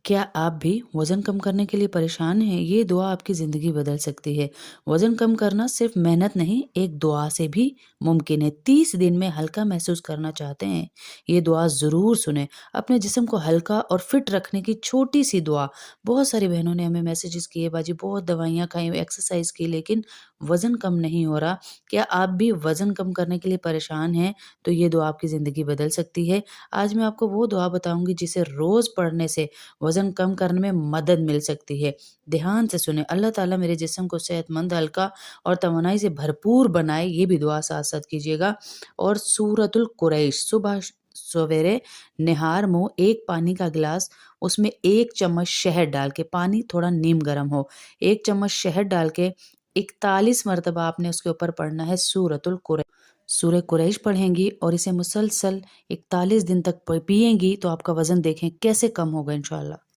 क्या आप भी वज़न कम करने के लिए परेशान हैं? ये दुआ आपकी ज़िंदगी बदल सकती है। वज़न कम करना सिर्फ़ मेहनत नहीं, एक दुआ से भी मुमकिन है। 30 दिन में हल्का महसूस करना चाहते हैं? ये दुआ ज़रूर सुनें। अपने जिस्म को हल्का और फ़िट रखने की छोटी-सी दुआ। बहुत सारी बहनों ने हमें मैसेजेस किए, बाजी बहुत दवाइयाँ खाई, एक्सरसाइज़ की, लेकिन वज़न कम नहीं हो रहा। क्या आप भी वज़न कम करने के लिए परेशान हैं? तो ये दुआ आपकी ज़िंदगी बदल सकती है। आज मैं आपको वो दुआ बताऊँगी जिसे रोज़ पढ़ने से वज़न कम करने में मदद मिल सकती है। ध्यान से सुनें, अल्लाह ताला मेरे जिस्म को सेहतमंद, हल्का और तवानाई से भरपूर बनाए, ये भी दुआ साथ-साथ कीजिएगा। और सूरतुल कुरैश सुबह सवेरे निहार मुँह 1 पानी का गिलास, उसमें 1 चम्मच शहद डाल के, पानी थोड़ा नीम गर्म हो, 1 चम्मच शहद डाल के 41 मरतबा आपने उसके ऊपर पढ़ना है सूरतुल कुरैश। सूरह कुरैश पढ़ेंगी और इसे मुसलसल 41 दिन तक पिएँगी तो आपका वज़न देखें कैसे कम होगा इंशाअल्लाह।